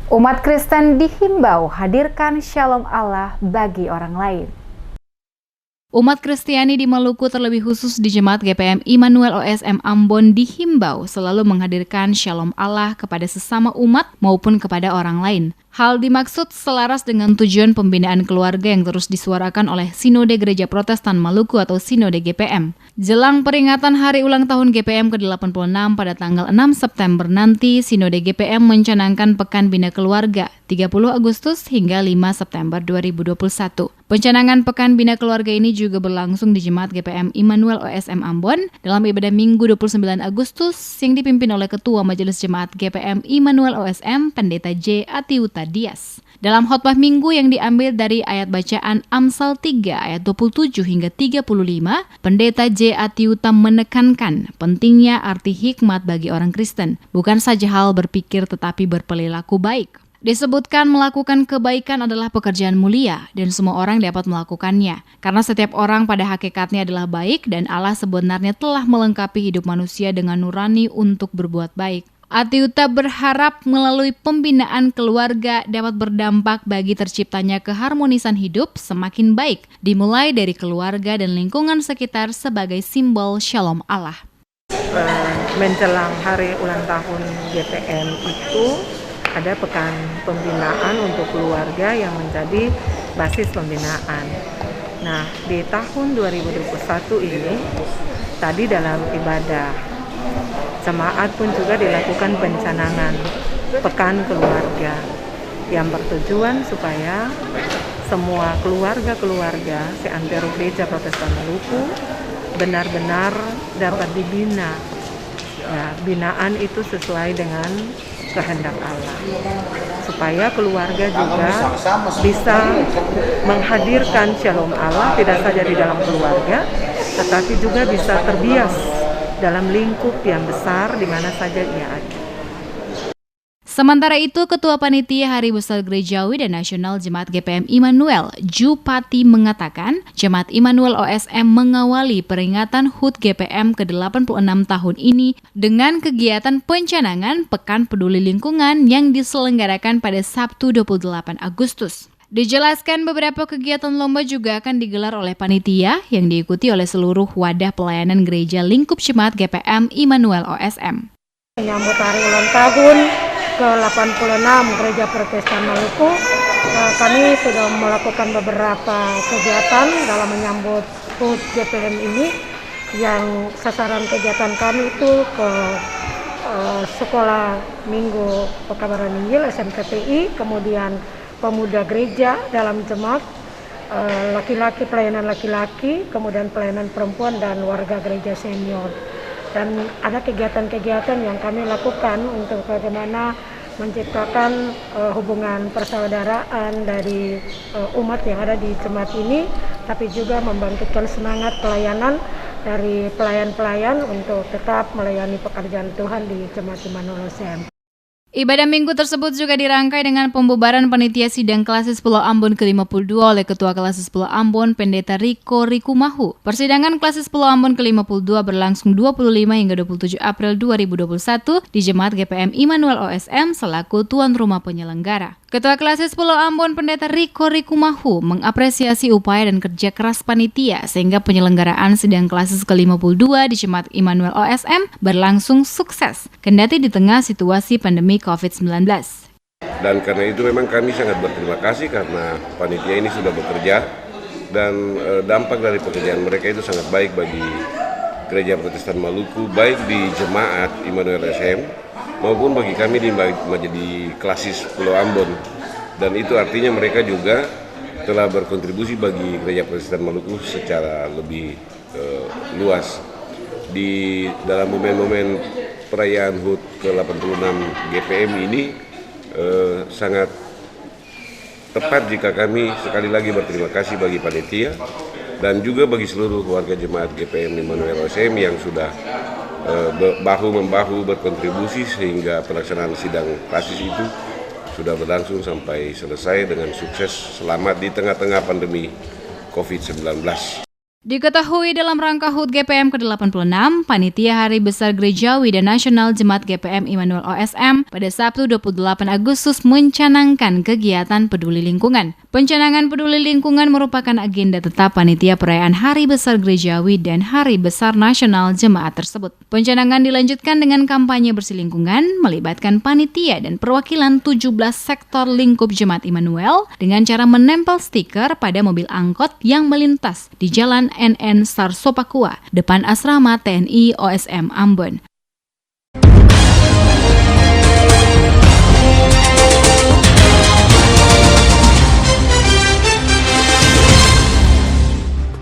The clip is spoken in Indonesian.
Umat Kristen dihimbau hadirkan shalom Allah bagi orang lain. Umat Kristiani di Maluku, terlebih khusus di Jemaat GPM Immanuel OSM Ambon, dihimbau selalu menghadirkan shalom Allah kepada sesama umat maupun kepada orang lain. Hal dimaksud selaras dengan tujuan pembinaan keluarga yang terus disuarakan oleh Sinode Gereja Protestan Maluku atau Sinode GPM. Jelang peringatan hari ulang tahun GPM ke-86 pada tanggal 6 September nanti, Sinode GPM mencanangkan Pekan Bina Keluarga 30 Agustus hingga 5 September 2021. Pencanangan Pekan Bina Keluarga ini juga berlangsung di Jemaat GPM Immanuel OSM Ambon dalam ibadah Minggu 29 Agustus yang dipimpin oleh Ketua Majelis Jemaat GPM Immanuel OSM Pendeta J. Atiuta Dias. Dalam khotbah Minggu yang diambil dari ayat bacaan Amsal 3 ayat 27 hingga 35, Pendeta J. Atiuta menekankan pentingnya arti hikmat bagi orang Kristen, bukan saja hal berpikir tetapi berperilaku baik. Disebutkan melakukan kebaikan adalah pekerjaan mulia dan semua orang dapat melakukannya. Karena setiap orang pada hakikatnya adalah baik dan Allah sebenarnya telah melengkapi hidup manusia dengan nurani untuk berbuat baik. Atiuta berharap melalui pembinaan keluarga dapat berdampak bagi terciptanya keharmonisan hidup semakin baik, dimulai dari keluarga dan lingkungan sekitar sebagai simbol shalom Allah. Menjelang hari ulang tahun GPM itu ada pekan pembinaan untuk keluarga yang menjadi basis pembinaan. Nah, di tahun 2021 ini, tadi dalam ibadah jemaat pun juga dilakukan pencanangan pekan keluarga yang bertujuan supaya semua keluarga-keluarga seantero Gereja Protestan Maluku benar-benar dapat dibina. Ya, binaan itu sesuai dengan kehendak Allah, supaya keluarga juga bisa menghadirkan shalom Allah tidak saja di dalam keluarga, tetapi juga bisa terbias dalam lingkup yang besar di mana saja ia ada. Sementara itu, Ketua Panitia Hari Besar Gerejawi dan Nasional Jemaat GPM Immanuel, Jupati, mengatakan Jemaat Immanuel OSM mengawali peringatan HUT GPM ke-86 tahun ini dengan kegiatan pencanangan Pekan Peduli Lingkungan yang diselenggarakan pada Sabtu 28 Agustus. Dijelaskan beberapa kegiatan lomba juga akan digelar oleh panitia yang diikuti oleh seluruh wadah pelayanan gereja lingkup Jemaat GPM Immanuel OSM. Menyambut hari ulang tahun ke-86 Gereja Protestan Maluku, kami sudah melakukan beberapa kegiatan dalam menyambut HUT GPM ini, yang sasaran kegiatan kami itu ke Sekolah Minggu Pekabaran Injil SMKPI, kemudian pemuda gereja dalam jemaat, laki-laki, pelayanan laki-laki, kemudian pelayanan perempuan dan warga gereja senior. Dan ada kegiatan-kegiatan yang kami lakukan untuk bagaimana menciptakan hubungan persaudaraan dari umat yang ada di jemaat ini, tapi juga membangkitkan semangat pelayanan dari pelayan-pelayan untuk tetap melayani pekerjaan Tuhan di Jemaat Immanuel OSM. Ibadah Minggu tersebut juga dirangkai dengan pembubaran panitia sidang Klasis Pulau Ambon ke-52 oleh Ketua Klasis Pulau Ambon, Pendeta Riko Rikumahu. Persidangan Klasis Pulau Ambon ke-52 berlangsung 25 hingga 27 April 2021 di Jemaat GPM Immanuel OSM selaku tuan rumah penyelenggara. Ketua Klasis Pulau Ambon, Pendeta Riko Rikumahu, mengapresiasi upaya dan kerja keras panitia sehingga penyelenggaraan sidang Klasis ke-52 di Jemaat Immanuel OSM berlangsung sukses, kendati di tengah situasi pandemi COVID-19. Dan karena itu memang kami sangat berterima kasih karena panitia ini sudah bekerja dan dampak dari pekerjaan mereka itu sangat baik bagi Gereja Protestan Maluku, baik di Jemaat Immanuel OSM maupun bagi kami di Majelis Klasis Pulau Ambon. Dan itu artinya mereka juga telah berkontribusi bagi Gereja Protestan Maluku secara lebih luas. Di dalam momen-momen perayaan HUT ke-86 GPM ini sangat tepat jika kami sekali lagi berterima kasih bagi panitia dan juga bagi seluruh warga jemaat GPM Immanuel OSM yang sudah bahu-membahu berkontribusi sehingga pelaksanaan sidang klasis itu sudah berlangsung sampai selesai dengan sukses, selamat di tengah-tengah pandemi COVID-19. Diketahui dalam rangka HUT GPM ke-86, Panitia Hari Besar Gerejawi dan Nasional Jemaat GPM Immanuel OSM pada Sabtu 28 Agustus mencanangkan kegiatan peduli lingkungan. Pencanangan peduli lingkungan merupakan agenda tetap panitia perayaan Hari Besar Gerejawi dan Hari Besar Nasional Jemaat tersebut. Pencanangan dilanjutkan dengan kampanye bersih lingkungan, melibatkan panitia dan perwakilan 17 sektor lingkup Jemaat Immanuel dengan cara menempel stiker pada mobil angkot yang melintas di Jalan NN Star Sopakua, depan asrama TNI OSM Ambon.